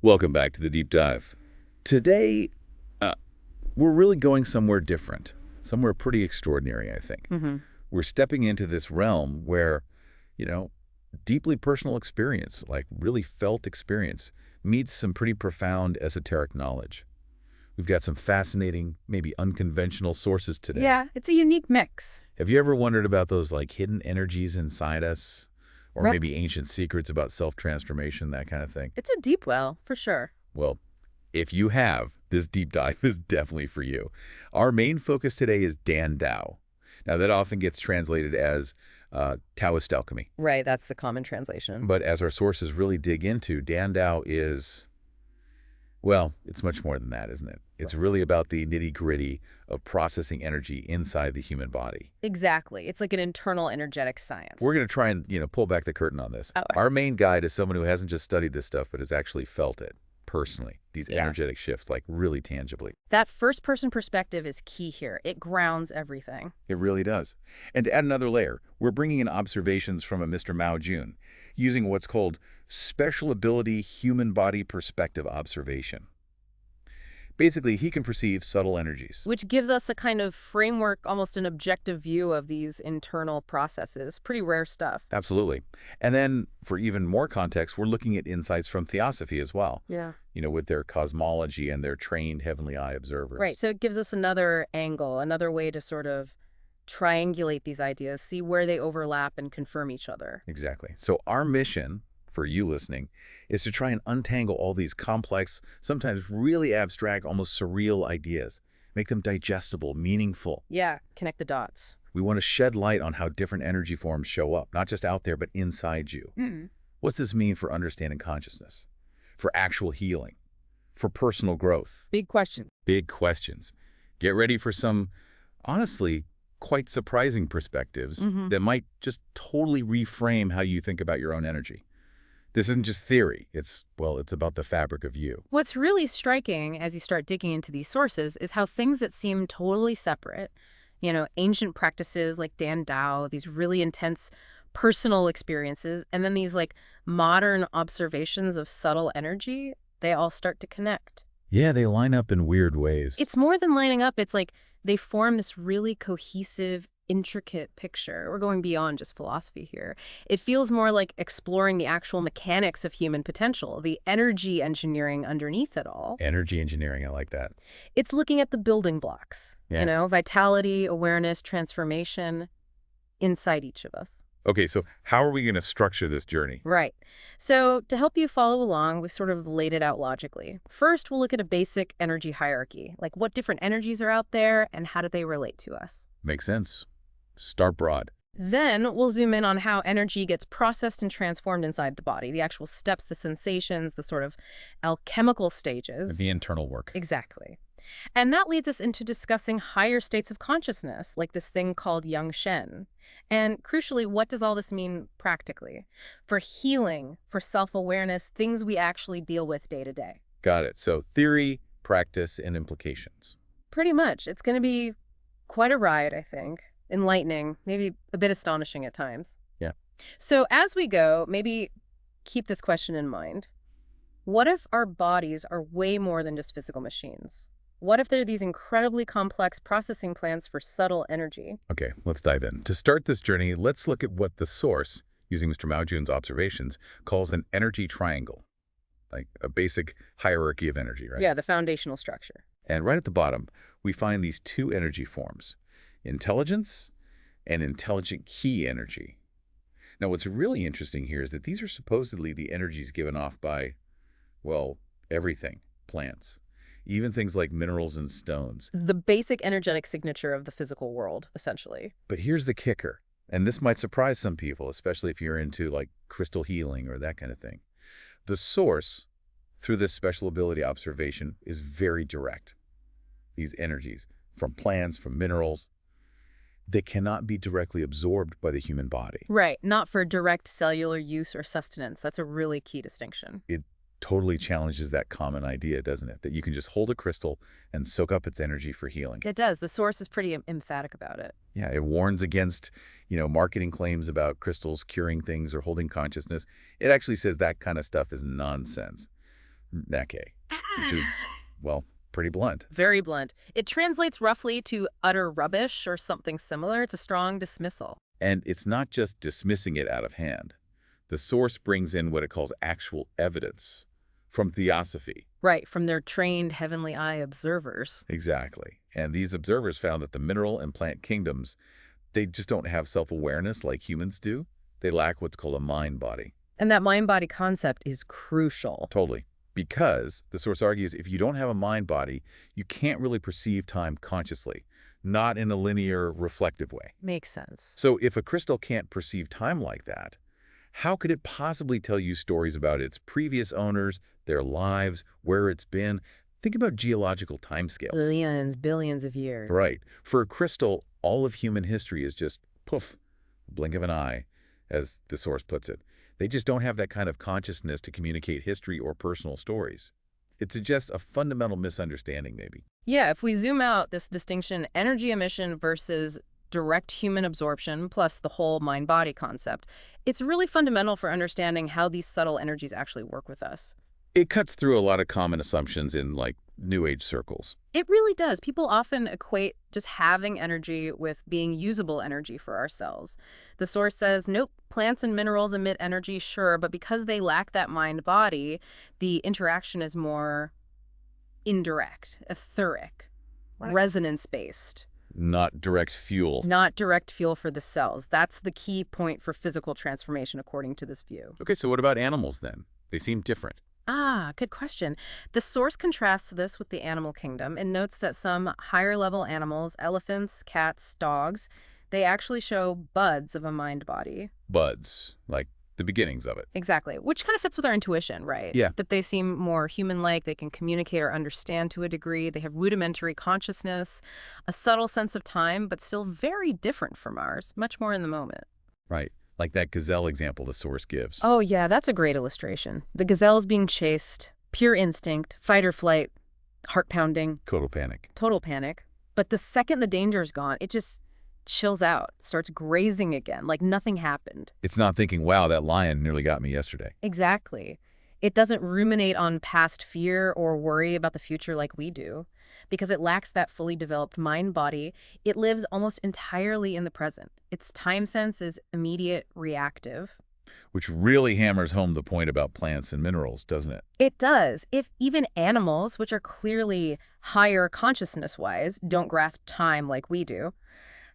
Welcome back to the Deep Dive. Today, uh, we're really going somewhere different, somewhere pretty extraordinary, I think. Hmm. We're stepping into this realm where, you know, deeply personal experience, like really felt experience, meets some pretty profound esoteric knowledge. We've got some fascinating, maybe unconventional sources today. Yeah, it's a unique mix. Have you ever wondered about those like hidden energies inside us? Or Right. maybe ancient secrets about self-transformation, that kind of thing? It's a deep well, for sure. Well, if you have, this deep dive is definitely for you. Our main focus today is Dan Dao. Now, that often gets translated as Taoist Alchemy. Right, that's the common translation. But as our sources really dig into, Dan Dao is, well, it's much more than that, isn't it? It's really about the nitty-gritty of processing energy inside the human body. Exactly. It's like an internal energetic science. We're going to try and, pull back the curtain on this. Oh, Our main guide is someone who hasn't just studied this stuff, but has actually felt it personally, these Yeah. energetic shifts, like really tangibly. That first-person perspective is key here. It grounds everything. It really does. And to add another layer, we're bringing in observations from a Mr. Mao Jun, using what's called special ability human body perspective observation. Basically, he can perceive subtle energies. Which gives us a kind of framework, almost an objective view of these internal processes. Pretty rare stuff. Absolutely. And then, for even more context, we're looking at insights from theosophy as well, Yeah. with their cosmology and their trained heavenly eye observers. Right, so it gives us another angle, another way to sort of triangulate these ideas, see where they overlap and confirm each other. Exactly. So our mission, for you listening, is to try and untangle all these complex, sometimes really abstract, almost surreal ideas, make them digestible, meaningful. Yeah, connect the dots. We want to shed light on how different energy forms show up, not just out there, but inside you. Mm. What's this mean for understanding consciousness, for actual healing, for personal growth? Big question. Big questions. Get ready for some, honestly, quite surprising perspectives that might just totally reframe how you think about your own energy. This isn't just theory. It's about the fabric of you. What's really striking as you start digging into these sources is how things that seem totally separate, ancient practices like Dan Dao, these really intense personal experiences, and then these like modern observations of subtle energy, they all start to connect. Yeah, they line up in weird ways. It's more than lining up. It's like they form this really cohesive, intricate picture. We're going beyond just philosophy here. It feels more like exploring the actual mechanics of human potential, the energy engineering underneath it all. Energy engineering, I like that. It's looking at the building blocks, Yeah. vitality, awareness, transformation inside each of us. Okay, so how are we going to structure this journey? Right. So to help you follow along, we've sort of laid it out logically. First, we'll look at a basic energy hierarchy, like what different energies are out there and how do they relate to us. Makes sense. Start broad. Then we'll zoom in on how energy gets processed and transformed inside the body, the actual steps, the sensations, the sort of alchemical stages. The internal work. Exactly. And that leads us into discussing higher states of consciousness, like this thing called Yang Shen. And crucially, what does all this mean practically? For healing, for self-awareness, things we actually deal with day to day. Got it. So theory, practice, and implications. Pretty much. It's going to be quite a ride, I think. Enlightening, maybe a bit astonishing at times. Yeah. So as we go, maybe keep this question in mind. What if our bodies are way more than just physical machines? What if they're these incredibly complex processing plants for subtle energy? Okay, let's dive in. To start this journey, let's look at what the source, using Mr. Mao Jun's observations, calls an energy triangle, like a basic hierarchy of energy, right? Yeah, the foundational structure. And right at the bottom, we find these two energy forms, intelligence and intelligent key energy. Now, what's really interesting here is that these are supposedly the energies given off by, everything, plants. Even things like minerals and stones. The basic energetic signature of the physical world, essentially. But here's the kicker, and this might surprise some people, especially if you're into like crystal healing or that kind of thing. The source, through this special ability observation, is very direct. These energies, from plants, from minerals, they cannot be directly absorbed by the human body. Right, not for direct cellular use or sustenance. That's a really key distinction. It totally challenges that common idea, doesn't it? That you can just hold a crystal and soak up its energy for healing. It does. The source is pretty emphatic about it. Yeah, it warns against, marketing claims about crystals curing things or holding consciousness. It actually says that kind of stuff is nonsense. Neke, which is, well, pretty blunt. Very blunt. It translates roughly to utter rubbish or something similar. It's a strong dismissal. And it's not just dismissing it out of hand. The source brings in what it calls actual evidence from theosophy. Right, from their trained heavenly eye observers. Exactly. And these observers found that the mineral and plant kingdoms, they just don't have self-awareness like humans do. They lack what's called a mind-body. And that mind-body concept is crucial. Totally. Because, the source argues, if you don't have a mind-body, you can't really perceive time consciously, not in a linear, reflective way. Makes sense. So if a crystal can't perceive time like that, how could it possibly tell you stories about its previous owners, their lives, where it's been? Think about geological timescales. Billions of years. Right. For a crystal, all of human history is just, poof, blink of an eye, as the source puts it. They just don't have that kind of consciousness to communicate history or personal stories. It suggests a fundamental misunderstanding, maybe. Yeah, if we zoom out this distinction, energy emission versus direct human absorption, plus the whole mind-body concept, it's really fundamental for understanding how these subtle energies actually work with us. It cuts through a lot of common assumptions in, like, New Age circles. It really does. People often equate just having energy with being usable energy for our cells. The source says, nope, plants and minerals emit energy, sure, but because they lack that mind-body, the interaction is more indirect, etheric, resonance-based. Not direct fuel. Not direct fuel for the cells. That's the key point for physical transformation, according to this view. Okay, so what about animals then? They seem different. Ah, good question. The source contrasts this with the animal kingdom and notes that some higher-level animals, elephants, cats, dogs, they actually show buds of a mind-body. Buds, like the beginnings of it. Exactly, which kind of fits with our intuition, right? Yeah. That they seem more human-like, they can communicate or understand to a degree, they have rudimentary consciousness, a subtle sense of time, but still very different from ours, much more in the moment. Right. Like that gazelle example the source gives. Oh, yeah, that's a great illustration. The gazelle's being chased, pure instinct, fight or flight, heart pounding. Total panic. Total panic. But the second the danger's gone, it just chills out, starts grazing again, like nothing happened. It's not thinking, wow, that lion nearly got me yesterday. Exactly. It doesn't ruminate on past fear or worry about the future like we do. Because it lacks that fully developed mind-body, it lives almost entirely in the present. Its time sense is immediate, reactive. Which really hammers home the point about plants and minerals, doesn't it? It does. If even animals, which are clearly higher consciousness-wise, don't grasp time like we do,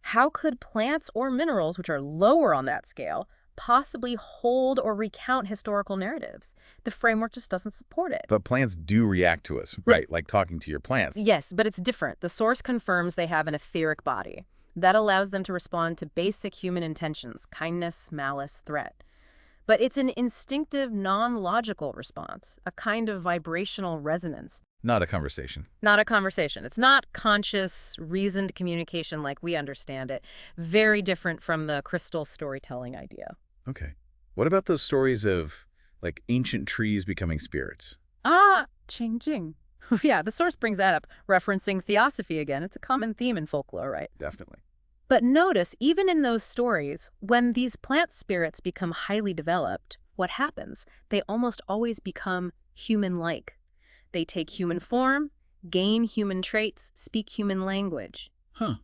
how could plants or minerals, which are lower on that scale, possibly hold or recount historical narratives? The framework just doesn't support it. But plants do react to us, right? Like talking to your plants. Yes, but it's different. The source confirms they have an etheric body. That allows them to respond to basic human intentions, kindness, malice, threat. But it's an instinctive, non-logical response, a kind of vibrational resonance. Not a conversation. Not a conversation. It's not conscious, reasoned communication like we understand it. Very different from the crystal storytelling idea. Okay. What about those stories of, like, ancient trees becoming spirits? Ah, changing. Yeah, the source brings that up, referencing theosophy again. It's a common theme in folklore, right? Definitely. But notice, even in those stories, when these plant spirits become highly developed, what happens? They almost always become human-like. They take human form, gain human traits, speak human language. Huh.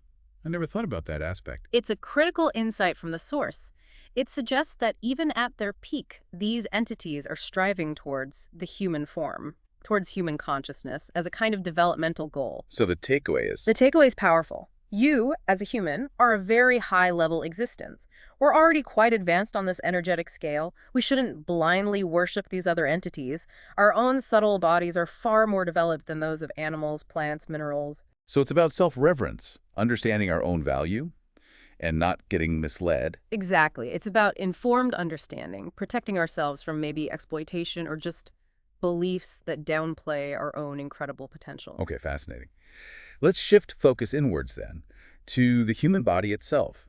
I never thought about that aspect. It's a critical insight from the source. It suggests that even at their peak, these entities are striving towards the human form, towards human consciousness, as a kind of developmental goal. So the takeaway is... The takeaway is powerful. You, as a human, are a very high-level existence. We're already quite advanced on this energetic scale. We shouldn't blindly worship these other entities. Our own subtle bodies are far more developed than those of animals, plants, minerals. So it's about self-reverence, understanding our own value, and not getting misled. Exactly. It's about informed understanding, protecting ourselves from maybe exploitation or just beliefs that downplay our own incredible potential. Okay, fascinating. Let's shift focus inwards then, to the human body itself.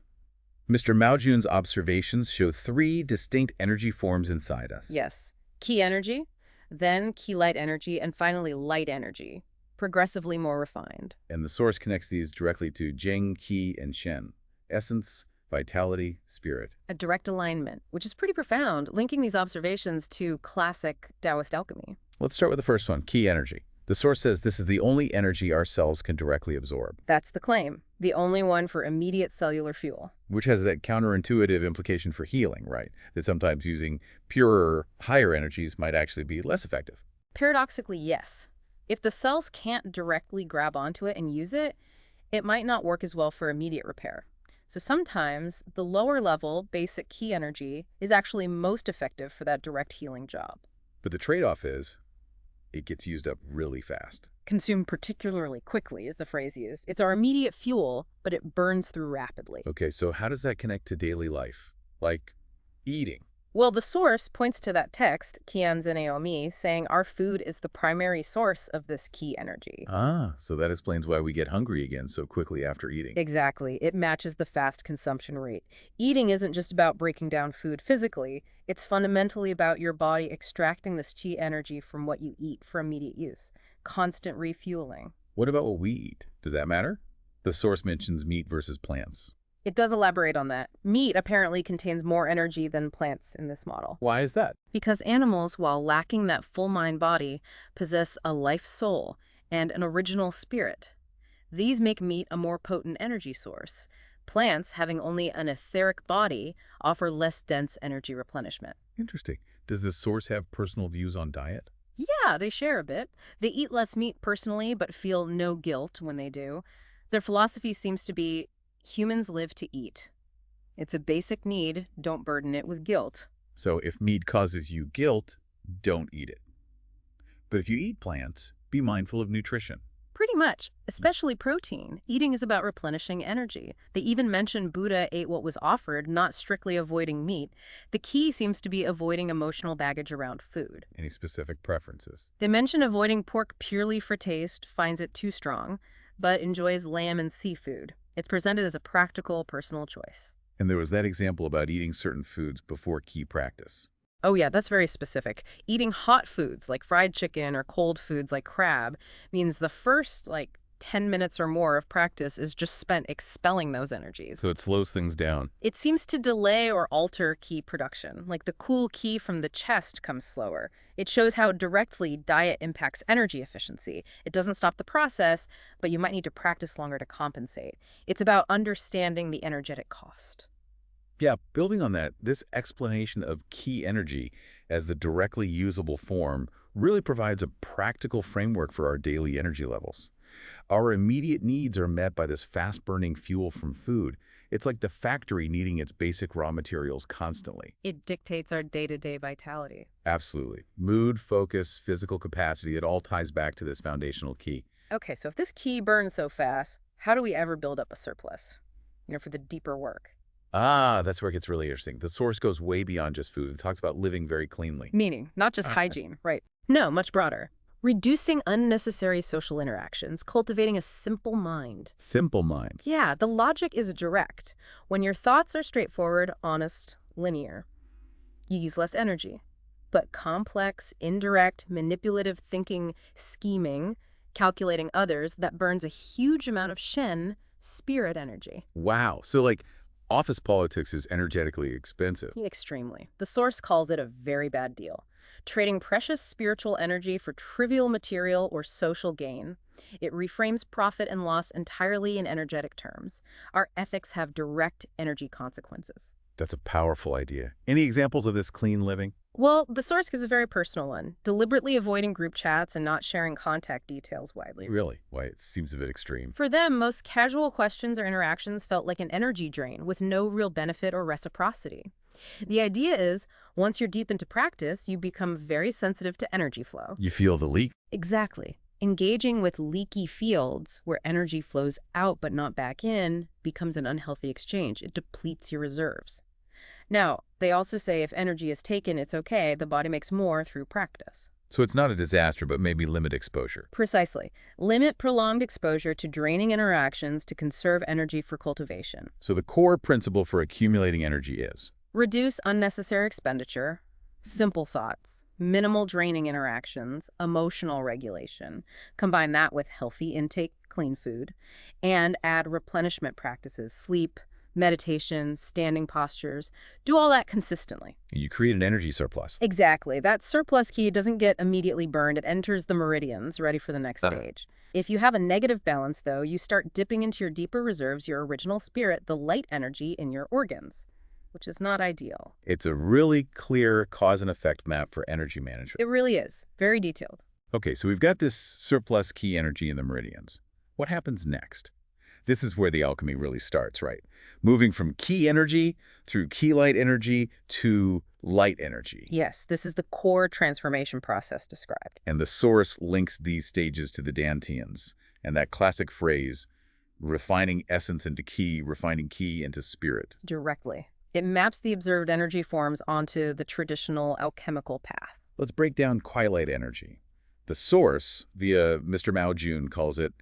Mr. Mao Jun's observations show 3 distinct energy forms inside us. Yes. Ki energy, then ki light energy, and finally light energy, progressively more refined. And the source connects these directly to Yang, Qi, and Shen, essence, vitality, spirit. A direct alignment, which is pretty profound, linking these observations to classic Daoist alchemy. Let's start with the first one, ki energy. The source says this is the only energy our cells can directly absorb. That's the claim. The only one for immediate cellular fuel. Which has that counterintuitive implication for healing, right? That sometimes using purer, higher energies might actually be less effective. Paradoxically, yes. If the cells can't directly grab onto it and use it, it might not work as well for immediate repair. So sometimes the lower level, basic ki energy is actually most effective for that direct healing job. But the trade-off is it gets used up really fast. Consumed particularly quickly is the phrase used. It's our immediate fuel, but it burns through rapidly. Okay, so how does that connect to daily life? Like eating? Well, the source points to that text, Qianzi Naomi, saying our food is the primary source of this ki energy. Ah, so that explains why we get hungry again so quickly after eating. Exactly. It matches the fast consumption rate. Eating isn't just about breaking down food physically. It's fundamentally about your body extracting this chi energy from what you eat for immediate use. Constant refueling. What about what we eat? Does that matter? The source mentions meat versus plants. It does elaborate on that. Meat apparently contains more energy than plants in this model. Why is that? Because animals, while lacking that full mind body, possess a life soul and an original spirit. These make meat a more potent energy source. Plants, having only an etheric body, offer less dense energy replenishment. Interesting. Does the source have personal views on diet? Yeah, they share a bit. They eat less meat personally, but feel no guilt when they do. Their philosophy seems to be, humans live to eat. It's a basic need, don't burden it with guilt. So if meat causes you guilt, don't eat it. But if you eat plants, be mindful of nutrition. Pretty much, especially protein. Eating is about replenishing energy. They even mention Buddha ate what was offered, not strictly avoiding meat. The key seems to be avoiding emotional baggage around food. Any specific preferences? They mention avoiding pork purely for taste, finds it too strong, but enjoys lamb and seafood. It's presented as a practical, personal choice. And there was that example about eating certain foods before key practice. Oh yeah, that's very specific. Eating hot foods like fried chicken or cold foods like crab means the first 10 minutes or more of practice is just spent expelling those energies. So it slows things down. It seems to delay or alter ki production. Like the cool ki from the chest comes slower. It shows how directly diet impacts energy efficiency. It doesn't stop the process, but you might need to practice longer to compensate. It's about understanding the energetic cost. Yeah, building on that, this explanation of ki energy as the directly usable form really provides a practical framework for our daily energy levels. Our immediate needs are met by this fast-burning fuel from food. It's like the factory needing its basic raw materials constantly. It dictates our day-to-day vitality. Absolutely. Mood, focus, physical capacity, it all ties back to this foundational ki. Okay, so if this ki burns so fast, how do we ever build up a surplus? For the deeper work. Ah, that's where it gets really interesting. The source goes way beyond just food. It talks about living very cleanly. Meaning, not just hygiene, right? No, much broader. Reducing unnecessary social interactions, cultivating a simple mind. Simple mind. Yeah, the logic is direct. When your thoughts are straightforward, honest, linear, you use less energy. But complex, indirect, manipulative thinking, scheming, calculating others, that burns a huge amount of Shen, spirit energy. Wow. So office politics is energetically expensive. Extremely. The source calls it a very bad deal. Trading precious spiritual energy for trivial material or social gain. It reframes profit and loss entirely in energetic terms. Our ethics have direct energy consequences. That's a powerful idea. Any examples of this clean living? Well, the source gives a very personal one. Deliberately avoiding group chats and not sharing contact details widely. Really? Why, it seems a bit extreme. For them, most casual questions or interactions felt like an energy drain with no real benefit or reciprocity. The idea is, once you're deep into practice, you become very sensitive to energy flow. You feel the leak? Exactly. Engaging with leaky fields, where energy flows out but not back in, becomes an unhealthy exchange. It depletes your reserves. Now, they also say if energy is taken, it's okay. The body makes more through practice. So it's not a disaster, but maybe limit exposure. Precisely. Limit prolonged exposure to draining interactions to conserve energy for cultivation. So the core principle for accumulating energy is? Reduce unnecessary expenditure, simple thoughts, minimal draining interactions, emotional regulation. Combine that with healthy intake, clean food, and add replenishment practices, sleep, meditation, standing postures. Do all that consistently. You create an energy surplus. Exactly. That surplus ki doesn't get immediately burned. It enters the meridians, ready for the next stage. If you have a negative balance, though, you start dipping into your deeper reserves, your original spirit, the light energy in your organs, which is not ideal. It's a really clear cause and effect map for energy management. It really is. Very detailed. Okay, so we've got this surplus ki energy in the meridians. What happens next? This is where the alchemy really starts, right? Moving from ki energy through ki light energy to light energy. Yes, this is the core transformation process described. And the source links these stages to the dantians. And that classic phrase, refining essence into ki, refining ki into spirit. Directly. It maps the observed energy forms onto the traditional alchemical path. Let's break down qui light energy. The source, via Mr. Mao Jun, calls it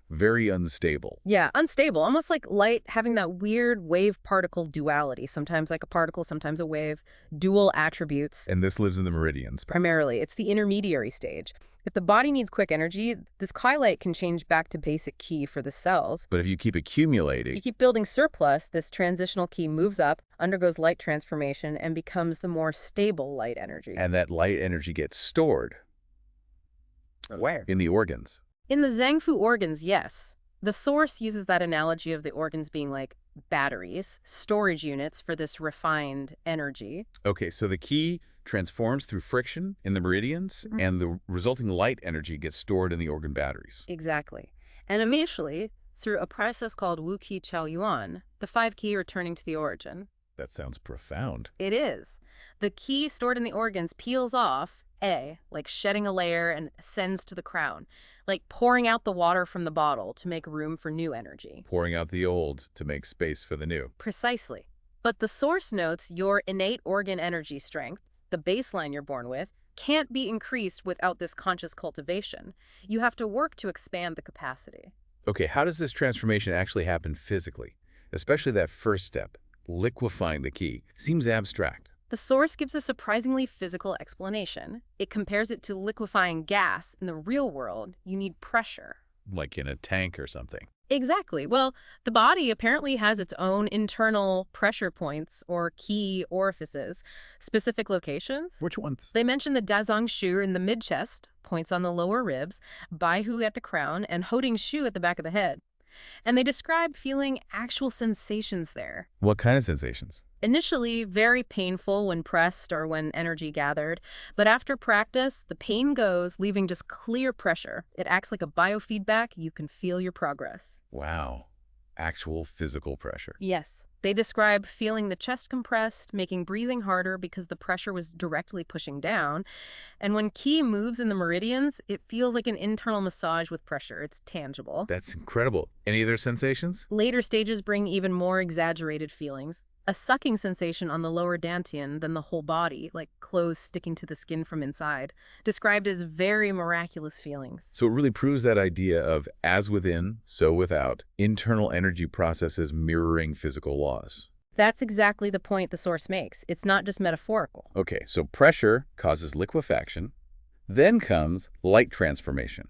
very unstable. Yeah, unstable, almost like light having that weird wave-particle duality, sometimes like a particle, sometimes a wave, dual attributes. And this lives in the meridians. Primarily, it's the intermediary stage. If the body needs quick energy, this chi light can change back to basic ki for the cells. But if you keep accumulating, You keep building surplus, this transitional ki moves up, undergoes light transformation, and becomes the more stable light energy. and that light energy gets stored Where? in the organs. In the Zhang Fu organs, yes. The source uses that analogy of the organs being like batteries, storage units for this refined energy. Okay, so the ki transforms through friction in the meridians, and the resulting light energy gets stored in the organ batteries. Exactly. And initially, through a process called Wu Qi Chao Yuan, the 5 ki returning to the origin. That sounds profound. It is. The ki stored in the organs peels off, like shedding a layer, and ascends to the crown, like pouring out the water from the bottle to make room for new energy. Pouring out the old to make space for the new. Precisely. But the source notes your innate organ energy strength, the baseline you're born with, can't be increased without this conscious cultivation. You have to work to expand the capacity. Okay, how does this transformation actually happen physically? Especially that first step, liquefying the ki. Seems abstract. The source gives a surprisingly physical explanation. It compares it to liquefying gas. In the real world, you need pressure. Like in a tank or something. Exactly. Well, the body apparently has its own internal pressure points or key orifices, specific locations. Which ones? They mention the Dazong Shu in the mid-chest, points on the lower ribs, Baihu at the crown, and Hoding Shu at the back of the head. And they describe feeling actual sensations there. What kind of sensations? Initially, very painful when pressed or when energy gathered, but after practice, the pain goes, leaving just clear pressure. It acts like a biofeedback. You can feel your progress. Wow. Actual physical pressure. Yes. They describe feeling the chest compressed, making breathing harder because the pressure was directly pushing down. And when ki moves in the meridians, it feels like an internal massage with pressure. It's tangible. That's incredible. Any other sensations? Later stages bring even more exaggerated feelings. A sucking sensation on the lower dantian than the whole body, like clothes sticking to the skin from inside, described as very miraculous feelings. So it really proves that idea of as within, so without, internal energy processes mirroring physical laws. That's exactly the point the source makes. It's not just metaphorical. Okay, so pressure causes liquefaction, then comes light transformation.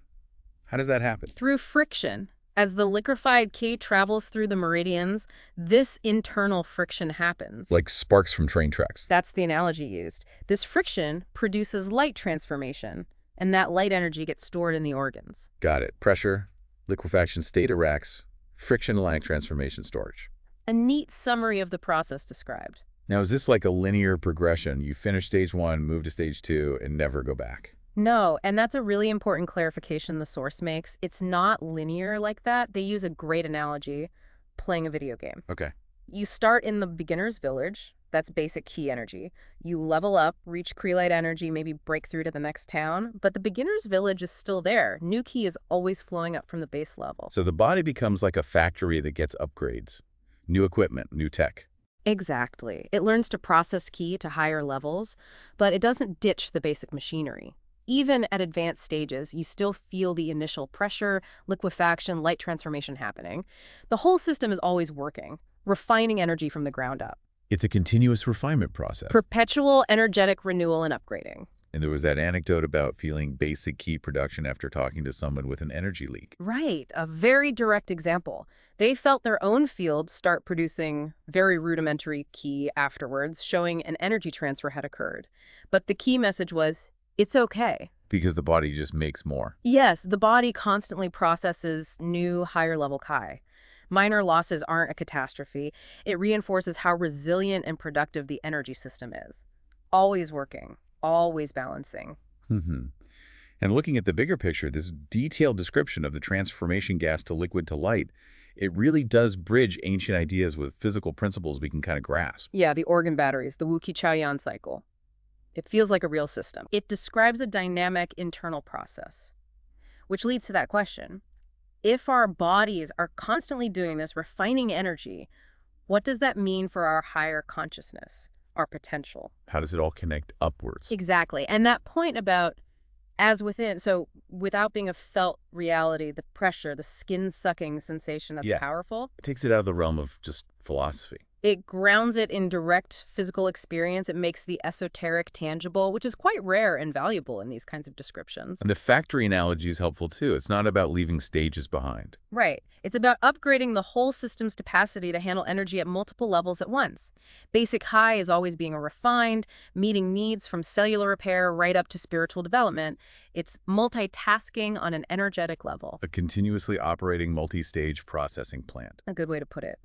How does that happen? Through friction. As the liquefied ki travels through the meridians, this internal friction happens. Like sparks from train tracks. That's the analogy used. This friction produces light transformation, and that light energy gets stored in the organs. Got it. Pressure, liquefaction, state racks, friction, light transformation, storage. A neat summary of the process described. Now, is this like a linear progression? You finish stage 1, move to stage 2, and never go back? No, and that's a really important clarification the source makes. It's not linear like that. They use a great analogy, playing a video game. Okay. You start in the beginner's village. That's basic ki energy. You level up, reach Kree-light energy, maybe break through to the next town. But the beginner's village is still there. New ki is always flowing up from the base level. So the body becomes like a factory that gets upgrades. New equipment, new tech. Exactly. It learns to process ki to higher levels, but it doesn't ditch the basic machinery. Even at advanced stages, you still feel the initial pressure, liquefaction, light transformation happening. The whole system is always working, refining energy from the ground up. It's a continuous refinement process. Perpetual energetic renewal and upgrading. And there was that anecdote about feeling basic key production after talking to someone with an energy leak. Right, a very direct example. They felt their own fields start producing very rudimentary ki afterwards, showing an energy transfer had occurred. But the key message was, it's okay. Because the body just makes more. Yes, the body constantly processes new, higher-level chi. Minor losses aren't a catastrophe. It reinforces how resilient and productive the energy system is. Always working, always balancing. And looking at the bigger picture, this detailed description of the transformation gas to liquid to light, it really does bridge ancient ideas with physical principles we can kind of grasp. Yeah, the organ batteries, the Wuqi-Chaoyan cycle. It feels like a real system. It describes a dynamic internal process, which leads to that question. If our bodies are constantly doing this, refining energy, what does that mean for our higher consciousness, our potential? How does it all connect upwards? Exactly. And that point about as within, so without being a felt reality, the pressure, the skin-sucking sensation that's powerful. It takes it out of the realm of just philosophy. It grounds it in direct physical experience. It makes the esoteric tangible, which is quite rare and valuable in these kinds of descriptions. And the factory analogy is helpful too. It's not about leaving stages behind. Right. It's about upgrading the whole system's capacity to handle energy at multiple levels at once. Basic high is always being refined, meeting needs from cellular repair right up to spiritual development. It's multitasking on an energetic level. A continuously operating multi-stage processing plant. A good way to put it.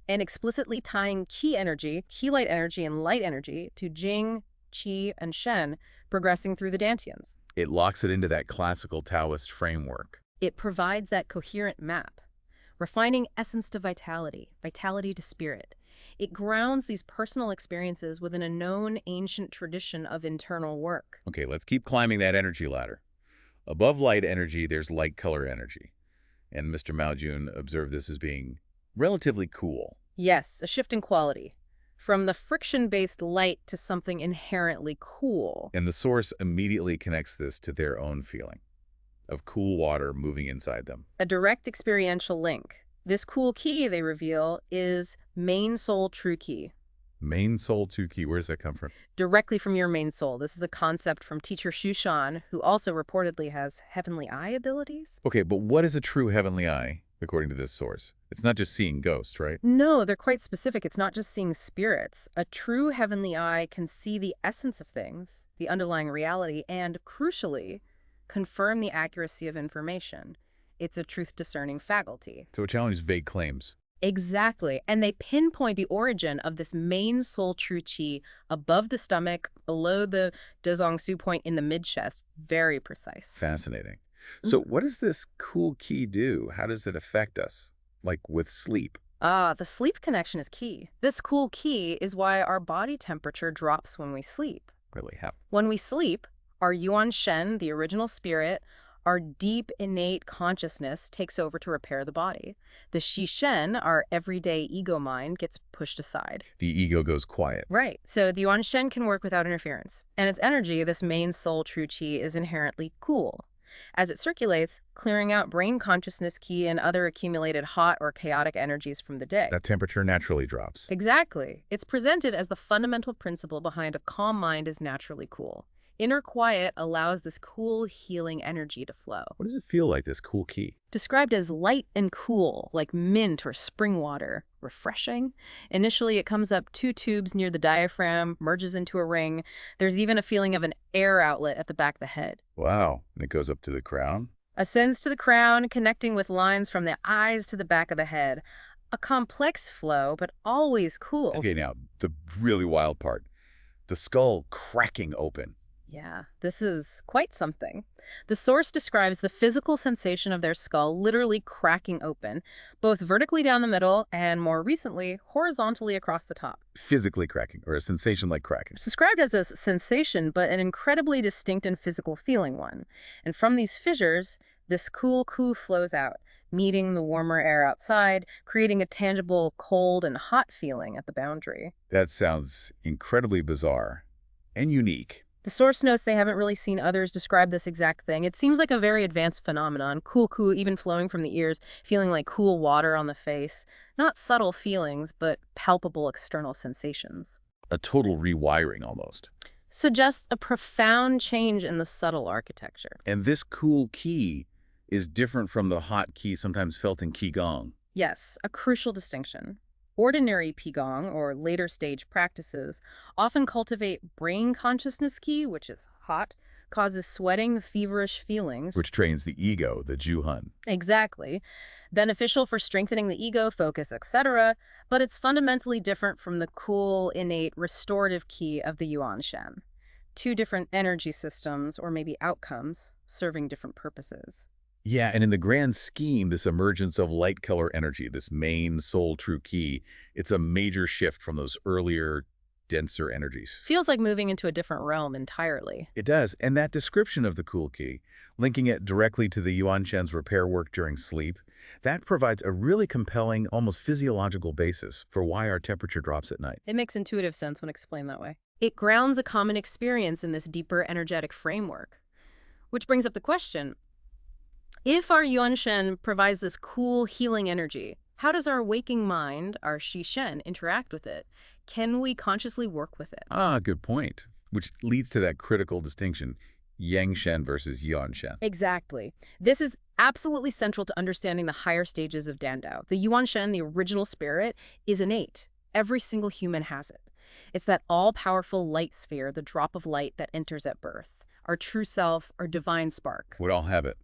And explicitly tying ki energy, ki light energy, and light energy to Jing, Qi, and Shen, progressing through the Dantians. It locks it into that classical Taoist framework. It provides that coherent map, refining essence to vitality, vitality to spirit. It grounds these personal experiences within a known ancient tradition of internal work. Okay, let's keep climbing that energy ladder. Above light energy, there's light color energy. And Mr. Mao Jun observed this as being relatively cool. Yes, a shift in quality. From the friction-based light to something inherently cool. And the source immediately connects this to their own feeling of cool water moving inside them. A direct experiential link. This cool ki, they reveal, is main soul true ki. Main soul true ki, where does that come from? Directly from your main soul. This is a concept from teacher Shushan, who also reportedly has heavenly eye abilities. Okay, but what is a true heavenly eye, according to this source? It's not just seeing ghosts, right? No, they're quite specific. It's not just seeing spirits. A true heavenly eye can see the essence of things, the underlying reality, and, crucially, confirm the accuracy of information. It's a truth-discerning faculty. So it challenges vague claims. Exactly. And they pinpoint the origin of this main soul true chi above the stomach, below the Dezongsu point in the mid-chest. Very precise. Fascinating. So what does this cool ki do? How does it affect us? Like with sleep? The sleep connection is key. This cool ki is why our body temperature drops when we sleep. Really? How? When we sleep, our Yuan Shen, the original spirit, our deep innate consciousness takes over to repair the body. The Shi Shen, our everyday ego mind, gets pushed aside. The ego goes quiet. Right. So the Yuan Shen can work without interference. And its energy, this main soul true chi, is inherently cool. As it circulates, clearing out brain consciousness ki and other accumulated hot or chaotic energies from the day. That temperature naturally drops. Exactly. It's presented as the fundamental principle behind a calm mind is naturally cool. Inner quiet allows this cool, healing energy to flow. What does it feel like, this cool ki? Described as light and cool, like mint or spring water. Refreshing. Initially, it comes up 2 tubes near the diaphragm, merges into a ring. There's even a feeling of an air outlet at the back of the head. Wow. And it goes up to the crown? Ascends to the crown, connecting with lines from the eyes to the back of the head. A complex flow, but always cool. Okay, now, the really wild part. The skull cracking open. Yeah, this is quite something. The source describes the physical sensation of their skull literally cracking open, both vertically down the middle and, more recently, horizontally across the top. Physically cracking, or a sensation like cracking. It's described as a sensation, but an incredibly distinct and physical feeling one. And from these fissures, this cool ku flows out, meeting the warmer air outside, creating a tangible cold and hot feeling at the boundary. That sounds incredibly bizarre and unique. The source notes they haven't really seen others describe this exact thing. It seems like a very advanced phenomenon, cool even flowing from the ears, feeling like cool water on the face. Not subtle feelings, but palpable external sensations. A total rewiring almost. Suggests a profound change in the subtle architecture. And this cool qi is different from the hot qi sometimes felt in qigong. Yes, a crucial distinction. Ordinary Qigong, or later stage practices, often cultivate brain consciousness qi, which is hot, causes sweating, feverish feelings. Which trains the ego, the Juhun. Exactly. Beneficial for strengthening the ego, focus, etc., but it's fundamentally different from the cool, innate, restorative qi of the Yuan Shen. Two different energy systems, or maybe outcomes, serving different purposes. Yeah, and in the grand scheme, this emergence of light color energy, this main soul true qi, it's a major shift from those earlier, denser energies. Feels like moving into a different realm entirely. It does, and that description of the cool qi, linking it directly to the Yuan Shen's repair work during sleep, that provides a really compelling, almost physiological basis for why our temperature drops at night. It makes intuitive sense when explained that way. It grounds a common experience in this deeper energetic framework. Which brings up the question, if our Yuan Shen provides this cool, healing energy, how does our waking mind, our Shi Shen, interact with it? Can we consciously work with it? Ah, good point. Which leads to that critical distinction, Yang Shen versus Yuan Shen. Exactly. This is absolutely central to understanding the higher stages of Dandao. The Yuan Shen, the original spirit, is innate. Every single human has it. It's that all-powerful light sphere, the drop of light that enters at birth. Our true self, our divine spark. We all have it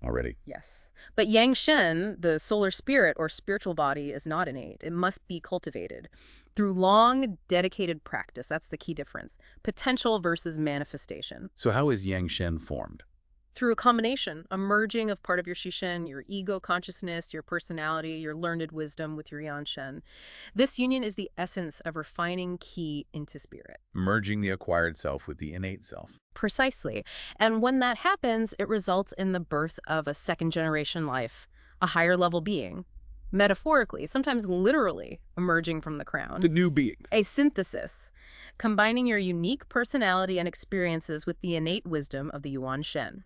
already. Yes. But Yang Shen, the solar spirit or spiritual body, is not innate. It must be cultivated through long, dedicated practice. That's the key difference. Potential versus manifestation. So how is Yang Shen formed? Through a combination, a merging of part of your Shi Shen, your ego consciousness, your personality, your learned wisdom with your Yan Shen. This union is the essence of refining qi into spirit. Merging the acquired self with the innate self. Precisely. And when that happens, it results in the birth of a second-generation life, a higher-level being. Metaphorically, sometimes literally, emerging from the crown. The new being. A synthesis, combining your unique personality and experiences with the innate wisdom of the Yuan Shen.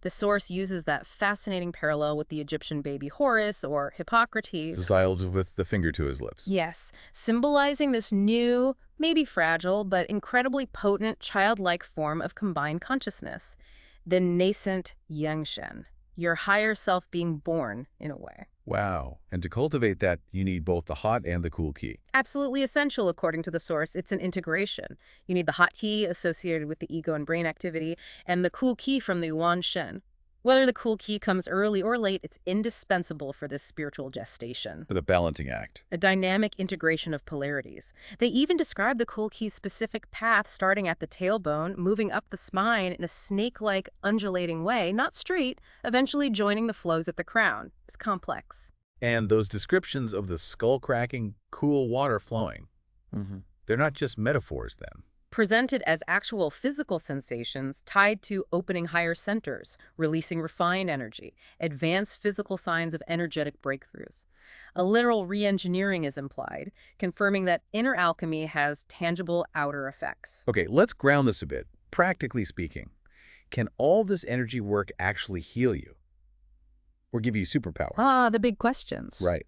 The source uses that fascinating parallel with the Egyptian baby Horus or Hippocrates. Styled with the finger to his lips. Yes, symbolizing this new, maybe fragile, but incredibly potent childlike form of combined consciousness. The nascent Yang Shen, your higher self being born, in a way. Wow. And to cultivate that, you need both the hot and the cool qi. Absolutely essential, according to the source. It's an integration. You need the hot qi associated with the ego and brain activity, and the cool qi from the Yuan Shen. Whether the cool qi comes early or late, it's indispensable for this spiritual gestation. For the balancing act. A dynamic integration of polarities. They even describe the cool qi's specific path starting at the tailbone, moving up the spine in a snake-like undulating way, not straight, eventually joining the flows at the crown. It's complex. And those descriptions of the skull-cracking, cool water flowing, they're not just metaphors then. Presented as actual physical sensations tied to opening higher centers, releasing refined energy, advanced physical signs of energetic breakthroughs. A literal re-engineering is implied, confirming that inner alchemy has tangible outer effects. Okay, let's ground this a bit. Practically speaking, can all this energy work actually heal you? Or give you superpower? Ah, the big questions. Right.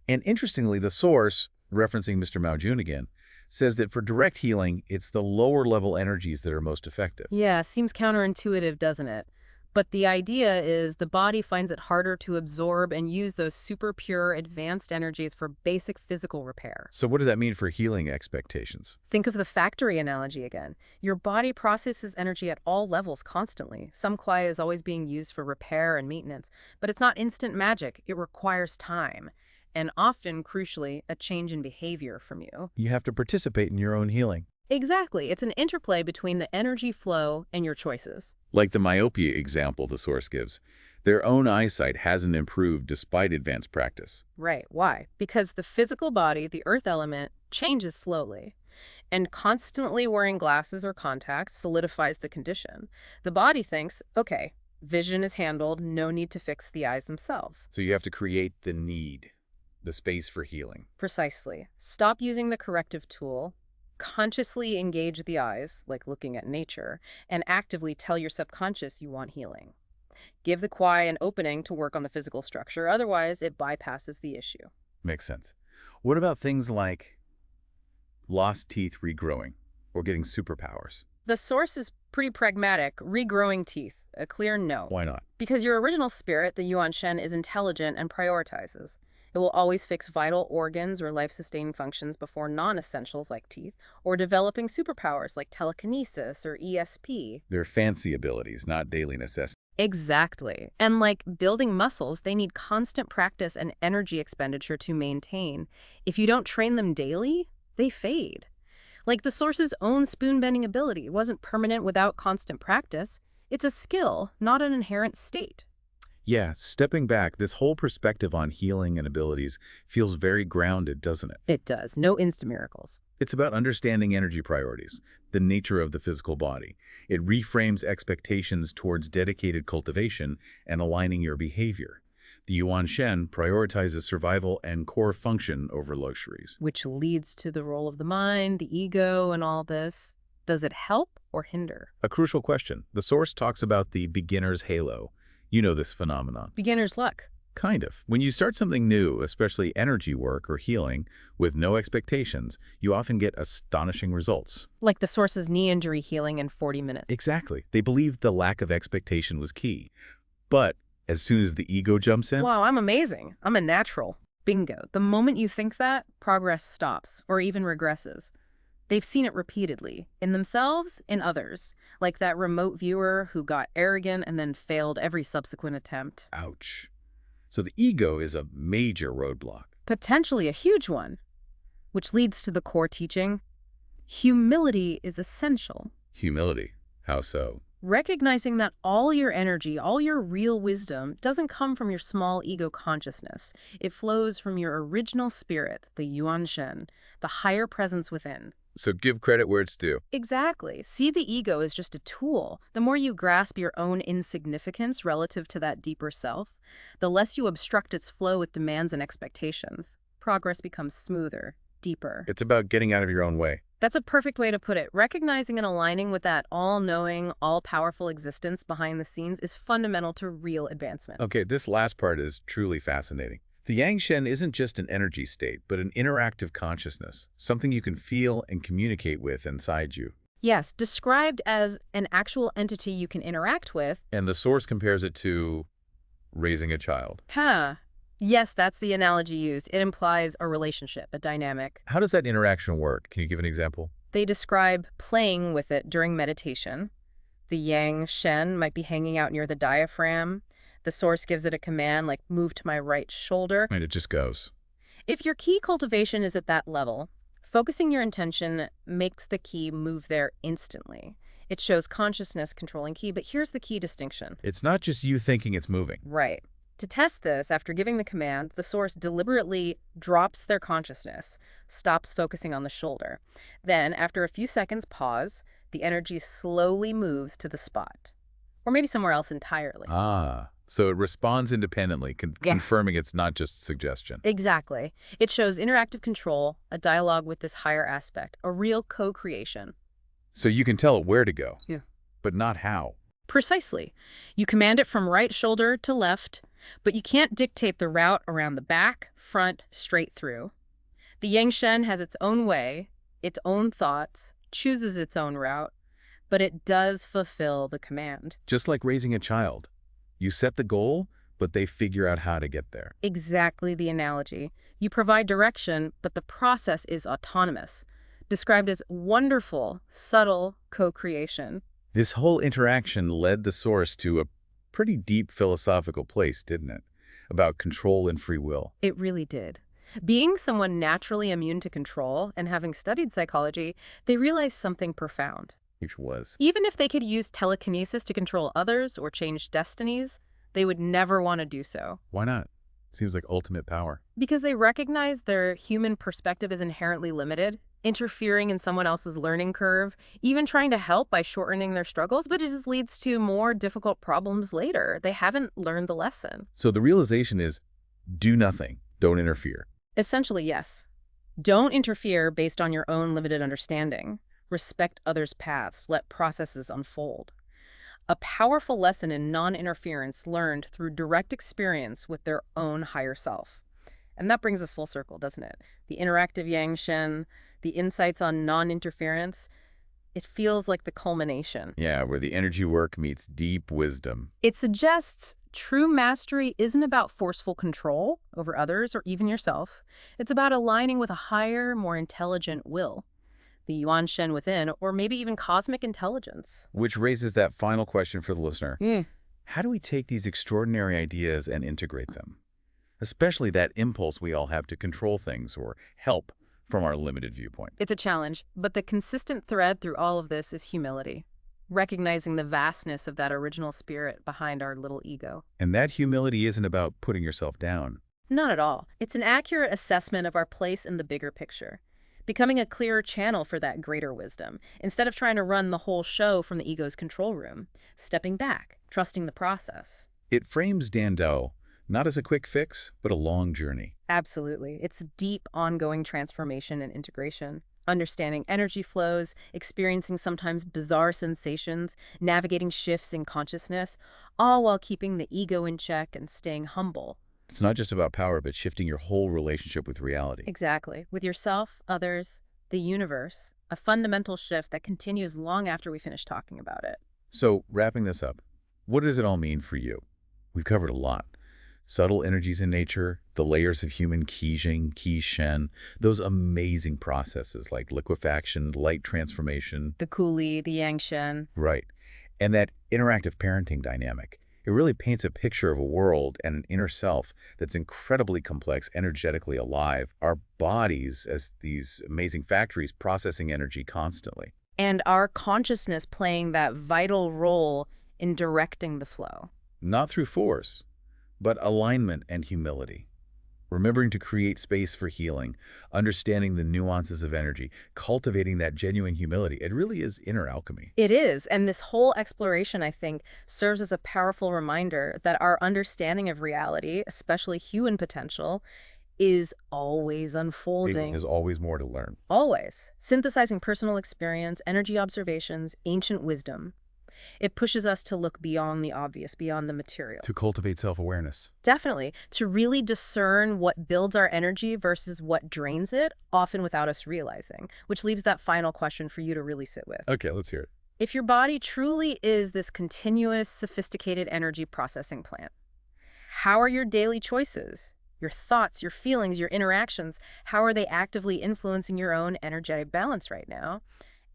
And interestingly, the source, referencing Mr. Mao Jun again, says that for direct healing, it's the lower level energies that are most effective. Yeah, seems counterintuitive, doesn't it? But the idea is the body finds it harder to absorb and use those super pure, advanced energies for basic physical repair. So what does that mean for healing expectations? Think of the factory analogy again. Your body processes energy at all levels constantly. Some Kwai is always being used for repair and maintenance, but it's not instant magic. It requires time. And often, crucially, a change in behavior from you. You have to participate in your own healing. Exactly. It's an interplay between the energy flow and your choices. Like the myopia example the source gives. Their own eyesight hasn't improved despite advanced practice. Right. Why? Because the physical body, the earth element, changes slowly. And constantly wearing glasses or contacts solidifies the condition. The body thinks, okay, vision is handled, no need to fix the eyes themselves. So you have to create the need. The space for healing. Precisely. Stop using the corrective tool. Consciously engage the eyes, like looking at nature, and actively tell your subconscious you want healing. Give the Kwai an opening to work on the physical structure, otherwise it bypasses the issue. Makes sense. What about things like lost teeth regrowing or getting superpowers? The source is pretty pragmatic. Regrowing teeth, a clear no. Why not? Because your original spirit, the Yuan Shen, is intelligent and prioritizes. It will always fix vital organs or life-sustaining functions before non-essentials like teeth, or developing superpowers like telekinesis or ESP. They're fancy abilities, not daily necessities. Exactly. And like building muscles, they need constant practice and energy expenditure to maintain. If you don't train them daily, they fade. Like the source's own spoon-bending ability wasn't permanent without constant practice. It's a skill, not an inherent state. Yeah, stepping back, this whole perspective on healing and abilities feels very grounded, doesn't it? It does. No instant miracles. It's about understanding energy priorities, the nature of the physical body. It reframes expectations towards dedicated cultivation and aligning your behavior. The Yuan Shen prioritizes survival and core function over luxuries. Which leads to the role of the mind, the ego, and all this. Does it help or hinder? A crucial question. The source talks about the beginner's halo. You know this phenomenon. Beginner's luck. Kind of. When you start something new, especially energy work or healing, with no expectations, you often get astonishing results. Like the source's knee injury healing in 40 minutes. Exactly. They believed the lack of expectation was key. But as soon as the ego jumps in... Wow, I'm amazing. I'm a natural. Bingo. The moment you think that, progress stops or even regresses. They've seen it repeatedly, in themselves, in others, like that remote viewer who got arrogant and then failed every subsequent attempt. Ouch. So the ego is a major roadblock. Potentially a huge one, which leads to the core teaching. Humility is essential. Humility. How so? Recognizing that all your energy, all your real wisdom, doesn't come from your small ego consciousness. It flows from your original spirit, the Yuan Shen, the higher presence within. So give credit where it's due. Exactly. See the ego as just a tool. The more you grasp your own insignificance relative to that deeper self, the less you obstruct its flow with demands and expectations. Progress becomes smoother, deeper. It's about getting out of your own way. That's a perfect way to put it. Recognizing and aligning with that all-knowing, all-powerful existence behind the scenes is fundamental to real advancement. Okay, this last part is truly fascinating. The Yang Shen isn't just an energy state, but an interactive consciousness, something you can feel and communicate with inside you. Yes, described as an actual entity you can interact with. And the source compares it to raising a child. Yes, that's the analogy used. It implies a relationship, a dynamic. How does that interaction work? Can you give an example? They describe playing with it during meditation. The Yang Shen might be hanging out near the diaphragm. The source gives it a command like, move to my right shoulder. And it just goes. If your key cultivation is at that level, focusing your intention makes the key move there instantly. It shows consciousness controlling key, but here's the key distinction. It's not just you thinking it's moving. Right. To test this, after giving the command, the source deliberately drops their consciousness, stops focusing on the shoulder. Then, after a few seconds pause, the energy slowly moves to the spot. Or maybe somewhere else entirely. So it responds independently, confirming it's not just suggestion. Exactly. It shows interactive control, a dialogue with this higher aspect, a real co-creation. So you can tell it where to go. Yeah. But not how. Precisely. You command it from right shoulder to left, but you can't dictate the route around the back, front, straight through. The Yang Shen has its own way, its own thoughts, chooses its own route, but it does fulfill the command. Just like raising a child. You set the goal, but they figure out how to get there. Exactly the analogy. You provide direction, but the process is autonomous, described as wonderful, subtle co-creation. This whole interaction led the source to a pretty deep philosophical place, didn't it? About control and free will. It really did. Being someone naturally immune to control and having studied psychology, they realized something profound. Which was? Even if they could use telekinesis to control others or change destinies, they would never want to do so. Why not? Seems like ultimate power. Because they recognize their human perspective is inherently limited, interfering in someone else's learning curve, even trying to help by shortening their struggles, but it just leads to more difficult problems later. They haven't learned the lesson. So the realization is, do nothing, don't interfere. Essentially, yes. Don't interfere based on your own limited understanding. Respect others' paths. Let processes unfold. A powerful lesson in non-interference learned through direct experience with their own higher self. And that brings us full circle, doesn't it? The interactive Yang Shen, the insights on non-interference, it feels like the culmination. Yeah, where the energy work meets deep wisdom. It suggests true mastery isn't about forceful control over others or even yourself. It's about aligning with a higher, more intelligent will. The Yuan Shen within, or maybe even cosmic intelligence. Which raises that final question for the listener. How do we take these extraordinary ideas and integrate them? Especially that impulse we all have to control things or help from our limited viewpoint. It's a challenge, but the consistent thread through all of this is humility, recognizing the vastness of that original spirit behind our little ego. And that humility isn't about putting yourself down. Not at all. It's an accurate assessment of our place in the bigger picture, becoming a clearer channel for that greater wisdom, instead of trying to run the whole show from the ego's control room, stepping back, trusting the process. It frames Dao not as a quick fix, but a long journey. Absolutely. It's deep, ongoing transformation and integration. Understanding energy flows, experiencing sometimes bizarre sensations, navigating shifts in consciousness, all while keeping the ego in check and staying humble. It's not just about power, but shifting your whole relationship with reality. Exactly. With yourself, others, the universe, a fundamental shift that continues long after we finish talking about it. So, wrapping this up, what does it all mean for you? We've covered a lot. Subtle energies in nature, the layers of human Qi Shen, those amazing processes like liquefaction, light transformation. The Kuli, the Yang Shen. Right. And that interactive parenting dynamic. It really paints a picture of a world and an inner self that's incredibly complex, energetically alive. Our bodies as these amazing factories processing energy constantly. And our consciousness playing that vital role in directing the flow. Not through force, but alignment and humility. Remembering to create space for healing, understanding the nuances of energy, cultivating that genuine humility. It really is inner alchemy. It is, and this whole exploration, I think, serves as a powerful reminder that our understanding of reality, especially human potential, is always unfolding. There's always more to learn. Always. Synthesizing personal experience, energy observations, ancient wisdom. It pushes us to look beyond the obvious, beyond the material. To cultivate self-awareness. Definitely. To really discern what builds our energy versus what drains it, often without us realizing, which leaves that final question for you to really sit with. Okay, let's hear it. If your body truly is this continuous, sophisticated energy processing plant, how are your daily choices, your thoughts, your feelings, your interactions, how are they actively influencing your own energetic balance right now?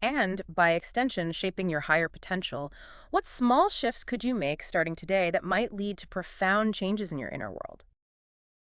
And, by extension, shaping your higher potential? What small shifts could you make starting today that might lead to profound changes in your inner world?